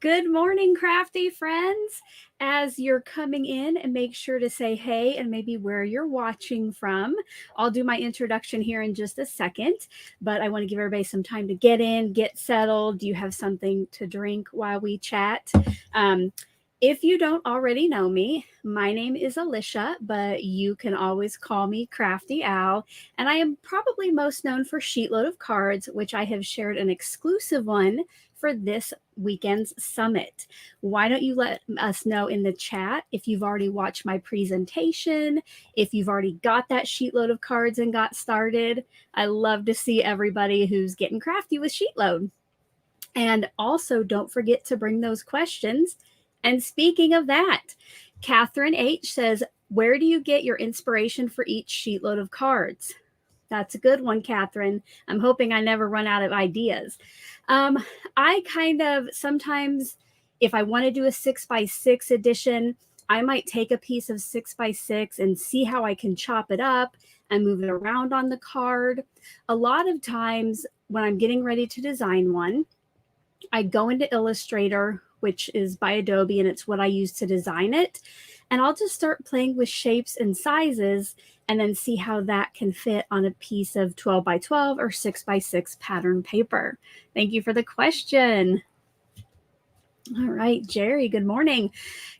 Good morning, crafty friends. As you're coming in, and make sure to say hey and maybe where you're watching from. I'll do my introduction here in just a second, but I want to give everybody some time to get in, get settled. Do you have something to drink while we chat? Um, if you don't already know me, my name is Alicia, but you can always call me Crafty Owl. And I am probably most known for Sheetload of Cards, which I have shared an exclusive one for this weekend's summit. Why don't you let us know in the chat if you've already watched my presentation, if you've already got that sheetload of cards and got started. I love to see everybody who's getting crafty with Sheetload. And also don't forget to bring those questions. And speaking of that, Catherine H says, where do you get your inspiration for each sheetload of cards? That's a good one, Catherine. I'm hoping I never run out of ideas. I kind of sometimes, if I want to do a 6x6 edition, I might take a piece of 6x6 and see how I can chop it up and move it around on the card. A lot of times when I'm getting ready to design one, I go into Illustrator, which is by Adobe, and it's what I use to design it. And I'll just start playing with shapes and sizes and then see how that can fit on a piece of 12x12 or 6x6 pattern paper. Thank you for the question. All right, Jerry, good morning.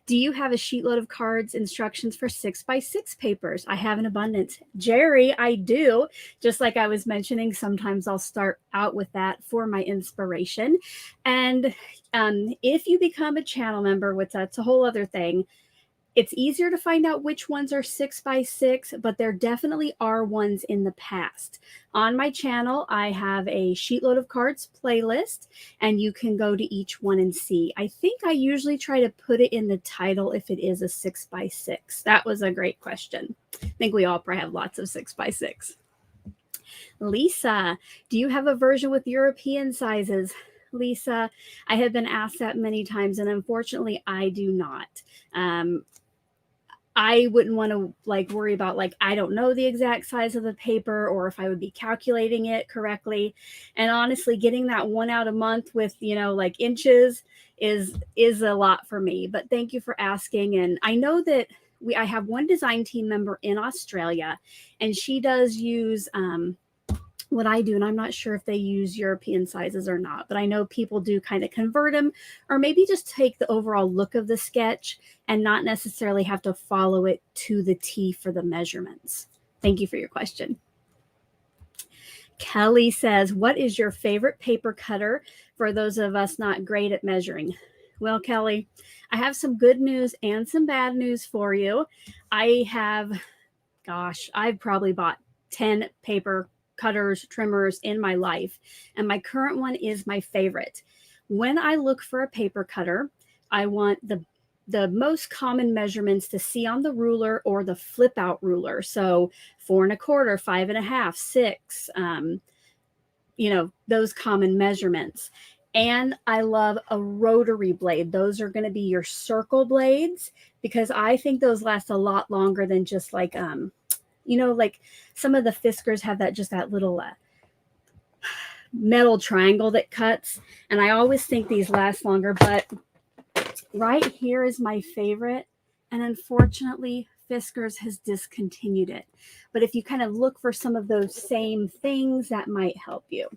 Do you have a sheetload of cards instructions for 6x6 papers? I have an abundance. Jerry, I do. Just like I was mentioning, sometimes I'll start out with that for my inspiration. And if you become a channel member, which that's a whole other thing, it's easier to find out which ones are 6x6, but there definitely are ones in the past. On my channel, I have a Sheetload of Cards playlist, and you can go to each one and see. I think I usually try to put it in the title if it is a 6x6. That was a great question. I think we all probably have lots of 6x6. Lisa, do you have a version with European sizes? Lisa, I have been asked that many times, and unfortunately, I do not. I wouldn't want to worry about I don't know the exact size of the paper or if I would be calculating it correctly. And honestly, getting that one out a month with, inches is a lot for me. But thank you for asking. And I know that I have one design team member in Australia, and she does use what I do, and I'm not sure if they use European sizes or not, but I know people do kind of convert them, or maybe just take the overall look of the sketch and not necessarily have to follow it to the T for the measurements. Thank you for your question. Kelly says, what is your favorite paper cutter for those of us not great at measuring? Well, Kelly, I have some good news and some bad news for you. I've probably bought 10 paper cutters, trimmers in my life, and my current one is my favorite. When I look for a paper cutter, I want the most common measurements to see on the ruler or the flip out ruler. So 4 1/4, 5 1/2, 6, those common measurements. And I love a rotary blade. Those are going to be your circle blades, because I think those last a lot longer than just like some of the Fiskars have that little metal triangle that cuts. And I always think these last longer, but right here is my favorite. And unfortunately, Fiskars has discontinued it. But if you kind of look for some of those same things, that might help you.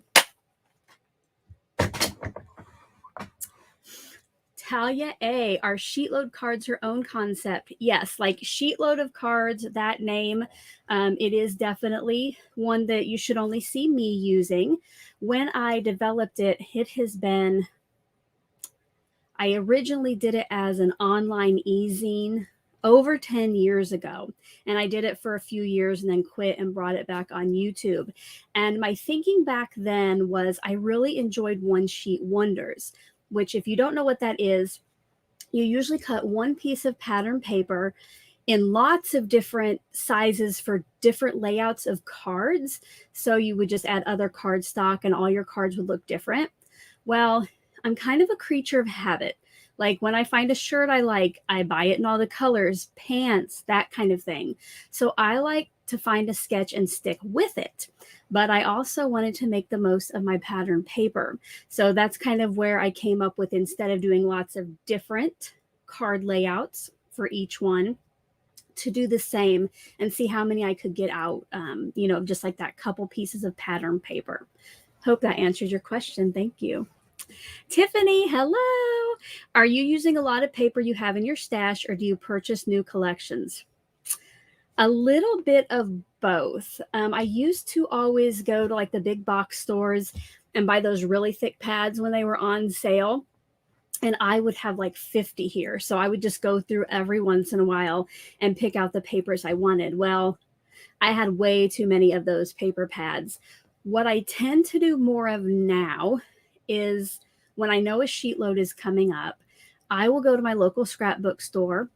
Talia A, are Sheetload cards her own concept? Yes, like Sheetload of Cards, that name, it is definitely one that you should only see me using. When I developed it, I originally did it as an online e-zine over 10 years ago. And I did it for a few years and then quit and brought it back on YouTube. And my thinking back then was I really enjoyed One Sheet Wonders, which, if you don't know what that is, you usually cut one piece of pattern paper in lots of different sizes for different layouts of cards. So you would just add other card stock and all your cards would look different. Well, I'm kind of a creature of habit. Like when I find a shirt I like, I buy it in all the colors, pants, that kind of thing. So I like to find a sketch and stick with it. But I also wanted to make the most of my pattern paper. So that's kind of where I came up with, instead of doing lots of different card layouts for each one, to do the same and see how many I could get out, just like that couple pieces of pattern paper. Hope that answers your question. Thank you. Tiffany, hello. Are you using a lot of paper you have in your stash, or do you purchase new collections? A little bit of both. I used to always go to like the big box stores and buy those really thick pads when they were on sale. And I would have like 50 here. So I would just go through every once in a while and pick out the papers I wanted. Well, I had way too many of those paper pads. What I tend to do more of now is, when I know a sheet load is coming up, I will go to my local scrapbook store,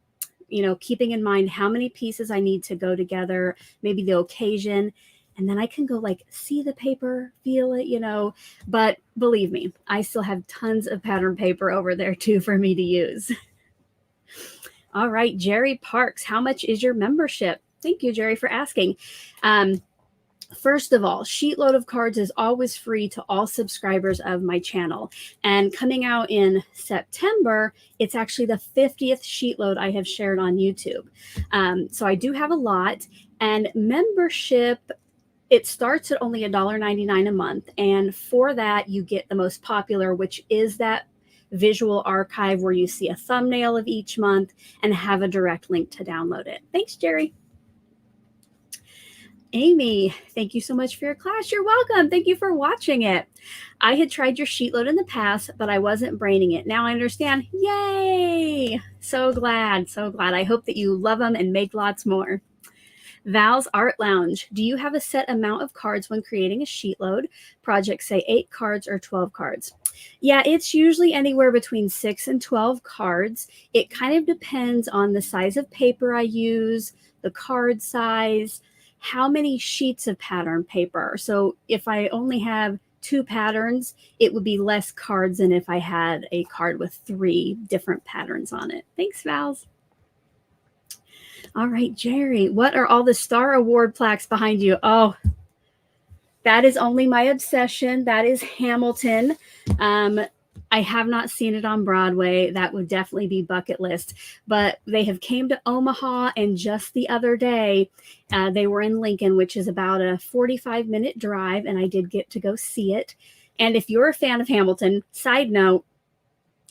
keeping in mind how many pieces I need to go together, maybe the occasion. And then I can go like see the paper, feel it, but believe me, I still have tons of pattern paper over there too for me to use. All right, Jerry Parks, how much is your membership? Thank you, Jerry, for asking. First of all, Sheetload of Cards is always free to all subscribers of my channel. And coming out in September, it's actually the 50th Sheetload I have shared on YouTube. So I do have a lot. And membership, it starts at only $1.99 a month. And for that, you get the most popular, which is that visual archive where you see a thumbnail of each month and have a direct link to download it. Thanks, Jerry. Amy, thank you so much for your class. You're welcome. Thank you for watching it. I had tried your Sheetload in the past, but I wasn't braining it. Now I understand. Yay! So glad, so glad. I hope that you love them and make lots more. Val's Art Lounge. Do you have a set amount of cards when creating a Sheetload? Projects say 8 cards or 12 cards. Yeah, it's usually anywhere between 6 and 12 cards. It kind of depends on the size of paper I use, the card size, how many sheets of pattern paper. So if I only have 2 patterns, it would be less cards than if I had a card with 3 different patterns on it. Thanks, Val's. All right, Jerry, what are all the Star Award plaques behind you? Oh, that is only my obsession. That is Hamilton. I have not seen it on Broadway. That would definitely be bucket list. But they have came to Omaha, and just the other day, they were in Lincoln, which is about a 45-minute drive, and I did get to go see it. And if you're a fan of Hamilton, side note,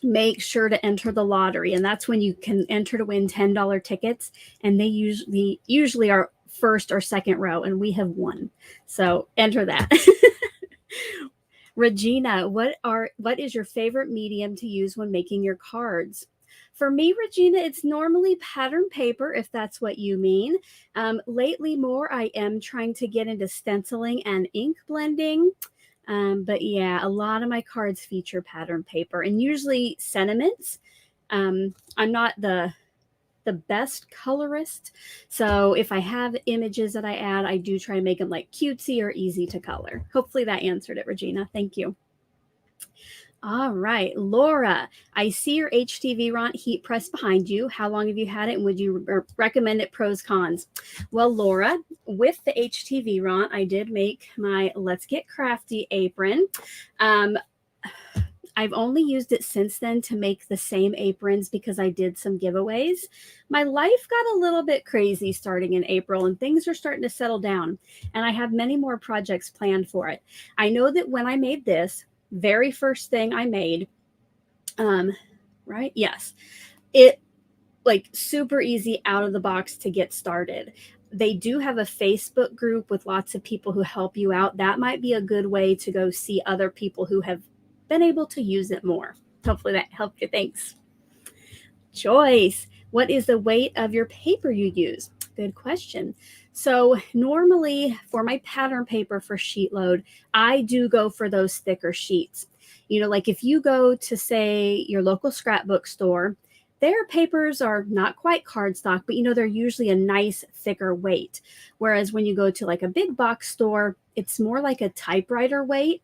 make sure to enter the lottery. And that's when you can enter to win $10 tickets. And they usually are first or second row, and we have won. So enter that. Regina, what is your favorite medium to use when making your cards? For me, Regina, it's normally pattern paper, if that's what you mean. Lately more, I am trying to get into stenciling and ink blending. But yeah, a lot of my cards feature pattern paper, and usually sentiments. I'm not the best colorist, so if I have images that I add, I do try to make them like cutesy or easy to color. Hopefully that answered it, Regina. Thank you. All right, Laura, I see your HTV Ront heat press behind you. How long have you had it, and would you recommend it? Pros, cons? Well, Laura, with the HTV Ront, I did make my Let's Get Crafty apron. I've only used it since then to make the same aprons because I did some giveaways. My life got a little bit crazy starting in April, and things are starting to settle down, and I have many more projects planned for it. I know that when I made this, very first thing I made, right? Yes. It like super easy out of the box to get started. They do have a Facebook group with lots of people who help you out. That might be a good way to go see other people who have been able to use it more. Hopefully that helped you. Thanks. Joyce, what is the weight of your paper you use? Good question. So normally for my pattern paper for Sheetload, I do go for those thicker sheets. Like if you go to, say, your local scrapbook store, their papers are not quite cardstock, but they're usually a nice thicker weight. Whereas when you go to like a big box store, it's more like a typewriter weight.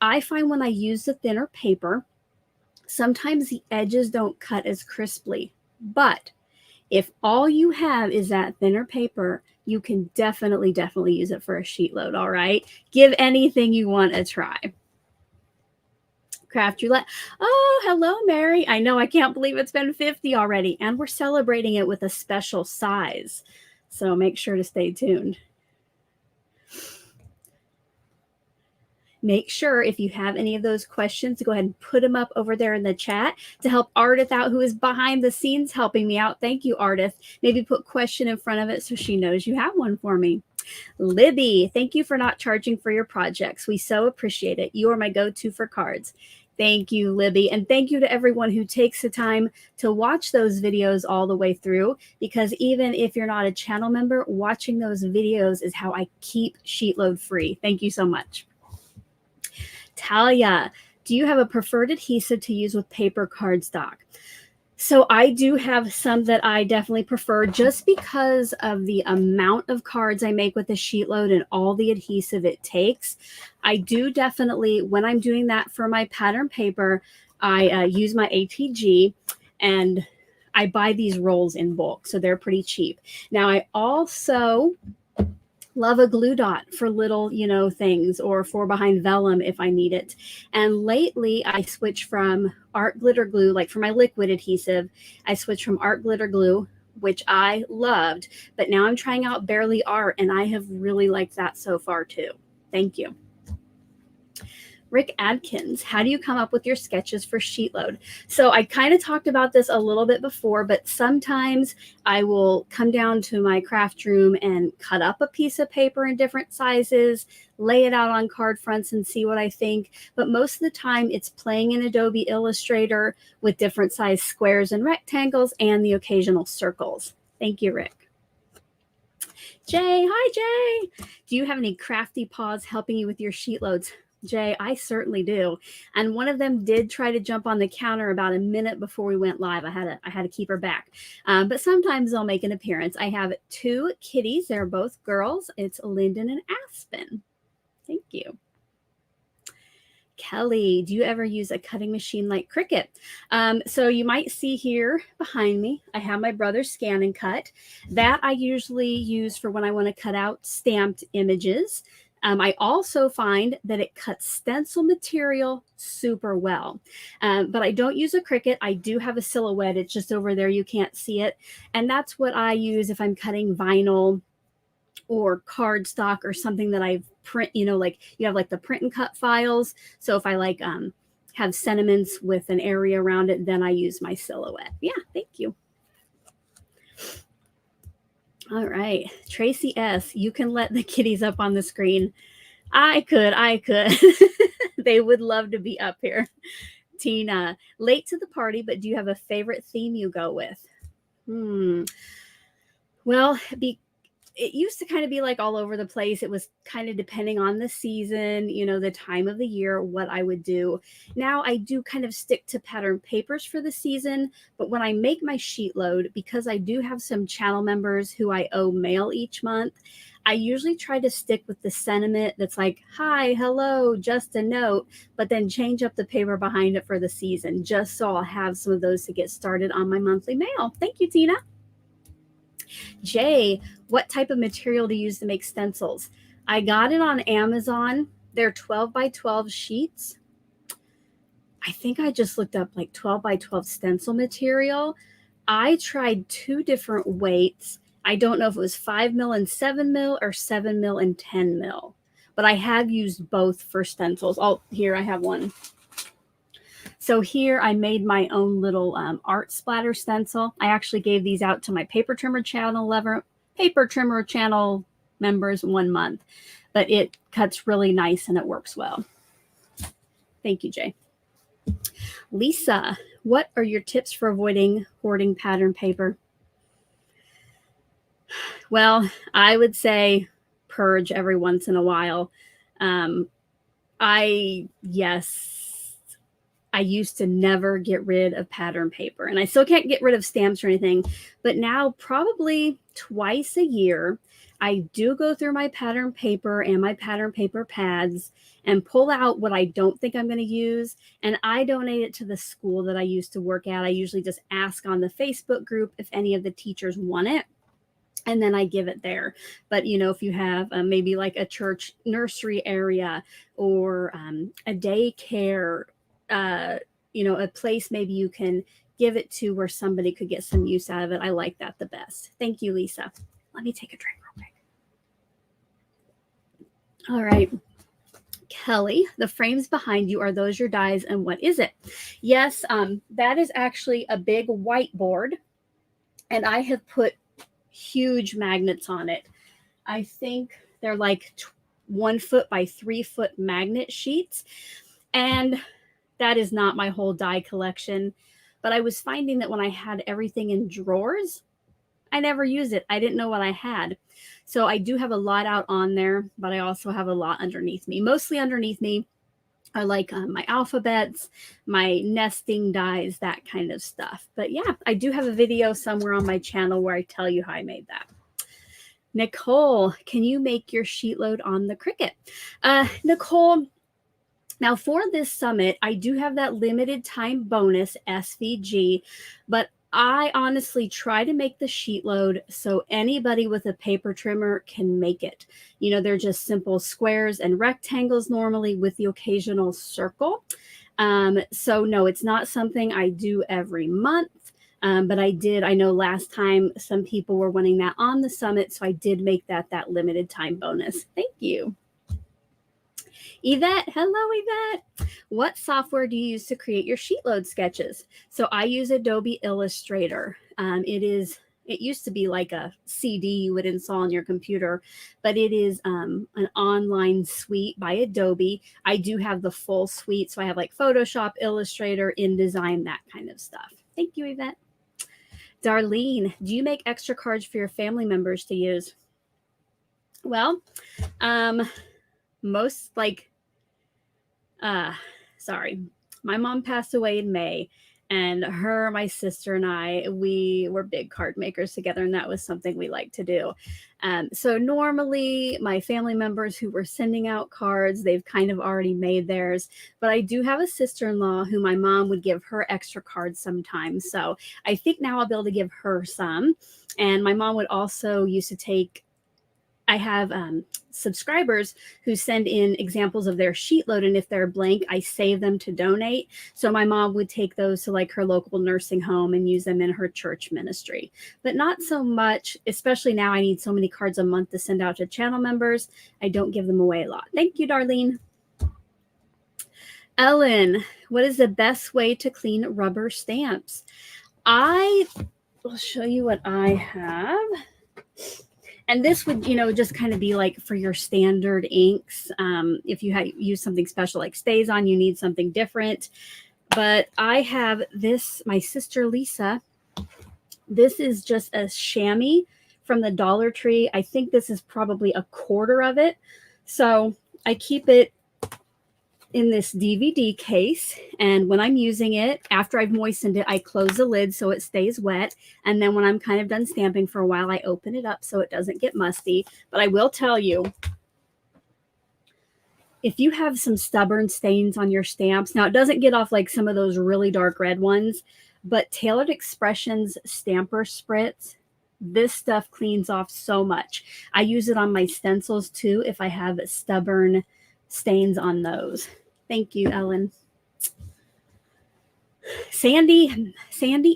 I find when I use the thinner paper, sometimes the edges don't cut as crisply. But if all you have is that thinner paper, you can definitely use it for a sheet load. All right. Give anything you want a try. Craft Roulette. Oh, hello, Mary. I know, I can't believe it's been 50 already, and we're celebrating it with a special size. So make sure to stay tuned. Make sure if you have any of those questions to go ahead and put them up over there in the chat to help Ardith out, who is behind the scenes helping me out. Thank you, Ardith. Maybe put question in front of it so she knows you have one for me. Libby, thank you for not charging for your projects. We so appreciate it. You are my go-to for cards. Thank you, Libby. And thank you to everyone who takes the time to watch those videos all the way through, because even if you're not a channel member, watching those videos is how I keep Sheetload free. Thank you so much. Talia, do you have a preferred adhesive to use with paper cardstock? So I do have some that I definitely prefer just because of the amount of cards I make with the Sheetload and all the adhesive it takes. I do definitely, when I'm doing that for my pattern paper, I use my ATG, and I buy these rolls in bulk, so they're pretty cheap. Now I also love a glue dot for little, you know, things, or for behind vellum if I need it. And lately I switched from art glitter glue, like for my liquid adhesive, I switched from art glitter glue, which I loved, but now I'm trying out Barely Art, and I have really liked that so far too. Thank you. Rick Adkins, how do you come up with your sketches for Sheetload? So I kind of talked about this a little bit before, but sometimes I will come down to my craft room and cut up a piece of paper in different sizes, lay it out on card fronts and see what I think. But most of the time it's playing in Adobe Illustrator with different size squares and rectangles and the occasional circles. Thank you, Rick. Jay, hi Jay. Do you have any Crafty Paws helping you with your Sheetloads? Jay, I certainly do. And one of them did try to jump on the counter about a minute before we went live. I had to keep her back. But sometimes they'll make an appearance. I have 2 kitties. They're both girls. It's Lyndon and Aspen. Thank you. Kelly, do you ever use a cutting machine like Cricut? So you might see here behind me, I have my brother's Scan and Cut. That I usually use for when I want to cut out stamped images. I also find that it cuts stencil material super well, but I don't use a Cricut. I do have a Silhouette. It's just over there. You can't see it. And that's what I use if I'm cutting vinyl or cardstock or something that I print, you know, like you have like the print and cut files. So if I like have sentiments with an area around it, then I use my Silhouette. Yeah, thank you. All right, Tracy S., you can let the kitties up on the screen. I could. They would love to be up here. Tina, late to the party, but do you have a favorite theme you go with? Well, it used to kind of be like all over the place. It was kind of depending on the season, you know, the time of the year, what I would do. Now I do kind of stick to pattern papers for the season, but when I make my Sheetload, because I do have some channel members who I owe mail each month, I usually try to stick with the sentiment that's like, hi, hello, just a note, but then change up the paper behind it for the season, just so I'll have some of those to get started on my monthly mail. Thank you, Tina. Jay, what type of material to use to make stencils? I got it on Amazon. They're 12 by 12 sheets. I think I just looked up like 12 by 12 stencil material. I tried 2 different weights. I don't know if it was 5 mil and 7 mil or 7 mil and 10 mil, but I have used both for stencils. Oh, here I have one. So here I made my own little art splatter stencil. I actually gave these out to my paper trimmer channel members 1 month, but it cuts really nice and it works well. Thank you, Jay. Lisa, what are your tips for avoiding hoarding pattern paper? Well, I would say purge every once in a while. I used to never get rid of pattern paper, and I still can't get rid of stamps or anything, but now probably twice a year, I do go through my pattern paper and my pattern paper pads and pull out what I don't think I'm going to use, and I donate it to the school that I used to work at. I usually just ask on the Facebook group if any of the teachers want it. and then I give it there. But, you know, if you have maybe like a church nursery area or a daycare, you know, a place maybe you can give it to where somebody could get some use out of it. I like that the best. Thank you, Lisa. Let me take a drink real quick. All right. Kelly, the frames behind you, are those your dies and what is it? Yes, that is actually a big whiteboard, and I have put huge magnets on it. I think they're like 1 foot by 3 foot magnet sheets, and that is not my whole die collection. But I was finding that when I had everything in drawers, I never used it. I didn't know what I had. So I do have a lot out on there, but I also have a lot underneath me. Mostly underneath me are like my alphabets, my nesting dies, that kind of stuff. But yeah, I do have a video somewhere on my channel where I tell you how I made that. Nicole, can you make your sheet load on the Cricut? Nicole, now for this summit, I do have that limited time bonus SVG, but I honestly try to make the sheet load so anybody with a paper trimmer can make it. You know, they're just simple squares and rectangles normally with the occasional circle. So no, it's not something I do every month. But I know last time some people were wanting that on the summit, so I did make that limited time bonus. Thank you. Yvette, hello Yvette. What software do you use to create your sheet load sketches? So I use Adobe Illustrator. It used to be like a CD you would install on your computer, but it is an online suite by Adobe. I do have the full suite, so I have like Photoshop, Illustrator, InDesign, that kind of stuff. Thank you, Yvette. Darlene, do you make extra cards for your family members to use? Well, most like sorry, my mom passed away in May, and her, my sister, and I, we were big card makers together, and that was something we like to do. So normally my family members who were sending out cards, they've kind of already made theirs, but I do have a sister-in-law who my mom would give her extra cards sometimes. So I think now I'll be able to give her some. And my mom would also used to take, I have subscribers who send in examples of their sheet load, and if they're blank, I save them to donate. So my mom would take those to like her local nursing home and use them in her church ministry, but not so much, especially now I need so many cards a month to send out to channel members. I don't give them away a lot. Thank you, Darlene. Ellen, what is the best way to clean rubber stamps? I will show you what I have. And this would, you know, just kind of be like for your standard inks. If you use something special like StazOn, you need something different. But I have this, my sister Lisa. This is just a chamois from the Dollar Tree. I think this is probably a quarter of it. So I keep it in this DVD case, and when I'm using it, after I've moistened it, I close the lid so it stays wet, and then when I'm kind of done stamping for a while, I open it up so it doesn't get musty. But I will tell you, if you have some stubborn stains on your stamps, now it doesn't get off like some of those really dark red ones, but Tailored Expressions Stamper Spritz, this stuff cleans off so much. I use it on my stencils too if I have stubborn stains on those. Thank you, Ellen. Sandy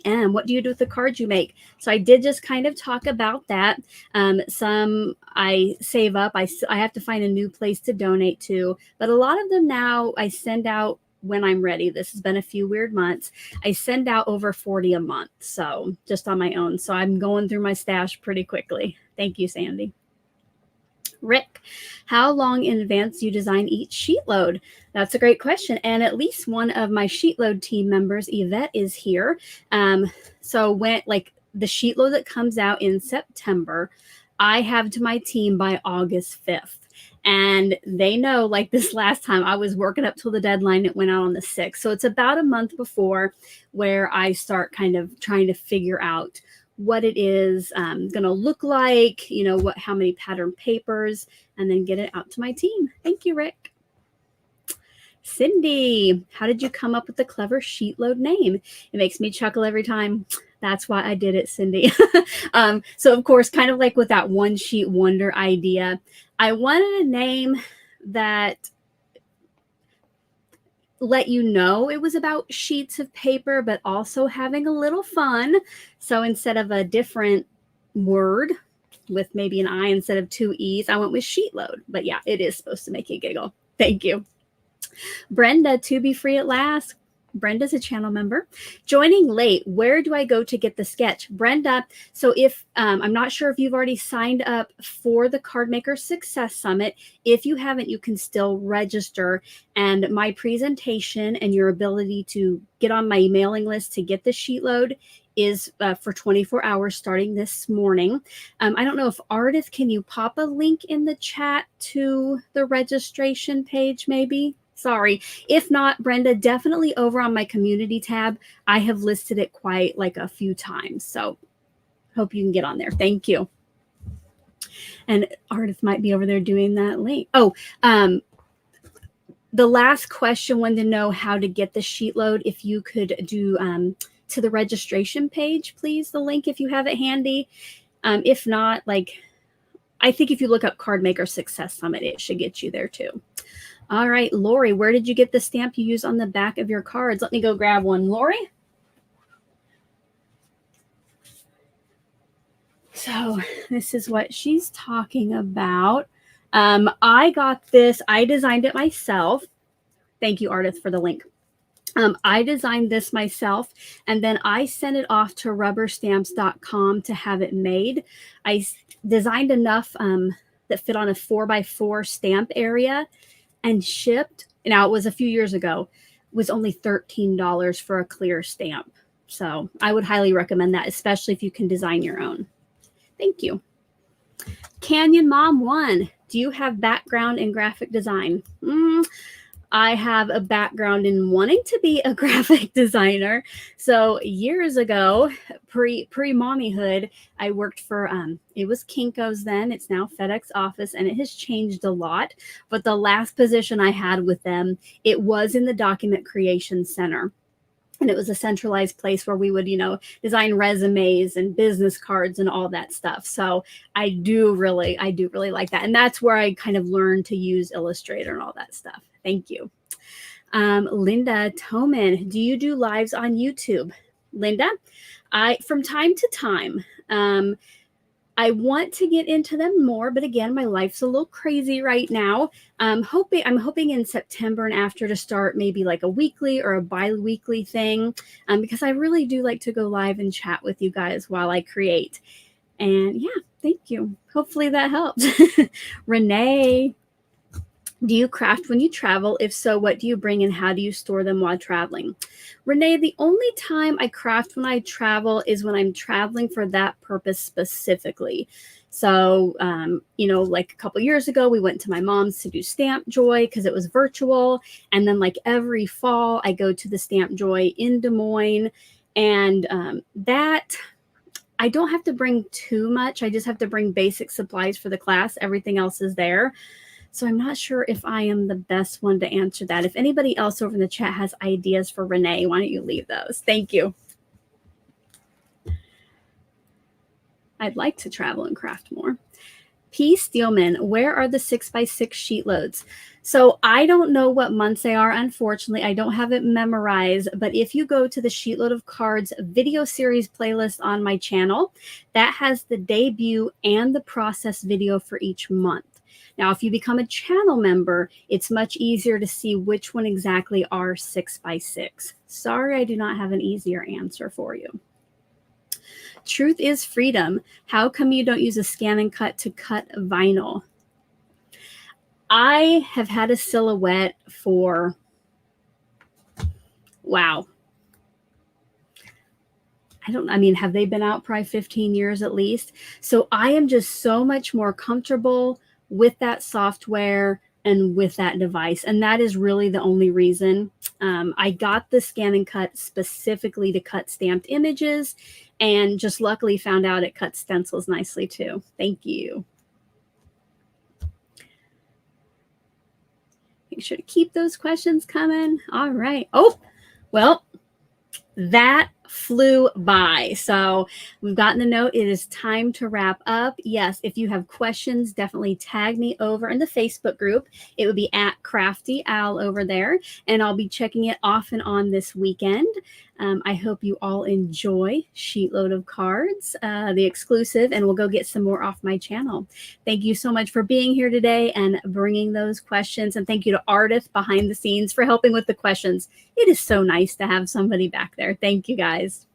M, what do you do with the cards you make? So I did just kind of talk about that. Some I save up. I have to find a new place to donate to, but a lot of them now I send out when I'm ready. This has been a few weird months. I send out over 40 a month, so just on my own. So I'm going through my stash pretty quickly. Thank you, Sandy. Rick, how long in advance do you design each sheet load? That's a great question. And at least one of my sheet load team members, Yvette, is here. So when like the sheet load that comes out in September, I have to my team by August 5th. And they know, like this last time, I was working up till the deadline. It went out on the 6th. So it's about a month before where I start kind of trying to figure out what it is going to look like, you know, how many pattern papers, and then get it out to my team. Thank you, Rick. Cindy, how did you come up with the clever sheet load name? It makes me chuckle every time. That's why I did it, Cindy. So of course, kind of like with that one sheet wonder idea, I wanted a name that let you know it was about sheets of paper, but also having a little fun. So instead of a different word with maybe an I instead of two E's, I went with sheetload. But yeah, it is supposed to make you giggle. Thank you. Brenda, to be free at last. Brenda's a channel member. Joining late, where do I go to get the sketch? Brenda, so if I'm not sure if you've already signed up for the Card Maker Success Summit. If you haven't, you can still register. And my presentation and your ability to get on my mailing list to get the sheet load is for 24 hours starting this morning. I don't know if Ardith, can you pop a link in the chat to the registration page maybe? Sorry. If not, Brenda, definitely over on my community tab. I have listed it quite like a few times. So hope you can get on there. Thank you. And Ardith might be over there doing that link. Oh, the last question wanted to know how to get the sheet load. If you could do to the registration page, please, the link if you have it handy. If not, like, I think if you look up Card Maker Success Summit, it should get you there too. All right, Lori, where did you get the stamp you use on the back of your cards? Let me go grab one, Lori. So this is what she's talking about. I got this. I designed it myself. Thank you, Ardith, for the link. I designed this myself, and then I sent it off to rubberstamps.com to have it made. I designed enough that fit on a 4x4 stamp area and shipped. Now, it was a few years ago, was only $13 for a clear stamp. So I would highly recommend that, especially if you can design your own. Thank you. Canyon Mom 1, do you have background in graphic design? I have a background in wanting to be a graphic designer. So years ago, pre-mommyhood, I worked for, it was Kinko's then. It's now FedEx Office, and it has changed a lot. But the last position I had with them, it was in the Document Creation Center. And it was a centralized place where we would, you know, design resumes and business cards and all that stuff. So I do really like that. And that's where I kind of learned to use Illustrator and all that stuff. Thank you. Linda Toman, do you do lives on YouTube? Linda, from time to time, I want to get into them more, but again, my life's a little crazy right now. I'm hoping in September and after to start maybe like a weekly or a bi-weekly thing, because I really do like to go live and chat with you guys while I create. And yeah, thank you. Hopefully that helps. Renee, do you craft when you travel? If so, what do you bring and how do you store them while traveling? Renee, the only time I craft when I travel is when I'm traveling for that purpose specifically. So, you know, like a couple years ago, we went to my mom's to do Stamp Joy because it was virtual. And then like every fall, I go to the Stamp Joy in Des Moines. And that, I don't have to bring too much. I just have to bring basic supplies for the class. Everything else is there. So I'm not sure if I am the best one to answer that. If anybody else over in the chat has ideas for Renee, why don't you leave those? Thank you. I'd like to travel and craft more. P. Steelman, where are the 6x6 sheet loads? So I don't know what months they are. Unfortunately, I don't have it memorized. But if you go to the Sheetload of Cards video series playlist on my channel, that has the debut and the process video for each month. Now, if you become a channel member, it's much easier to see which one exactly are 6x6. Sorry, I do not have an easier answer for you. Truth is freedom. How come you don't use a scan and cut to cut vinyl? I have had a silhouette for, wow. I mean, have they been out probably 15 years at least? So I am just so much more comfortable with that software and with that device. And that is really the only reason. I got the scan and cut specifically to cut stamped images, and just luckily found out it cuts stencils nicely too. Thank you. Make sure to keep those questions coming. All right. Oh, well, that flew by. So we've gotten the note. It is time to wrap up. Yes, if you have questions, definitely tag me over in the Facebook group. It would be at Crafty Owl over there, and I'll be checking it off and on this weekend. I hope you all enjoy Sheetload of Cards, the exclusive, and we'll go get some more off my channel. Thank you so much for being here today and bringing those questions. And thank you to Ardith behind the scenes for helping with the questions. It is so nice to have somebody back there. Thank you, guys.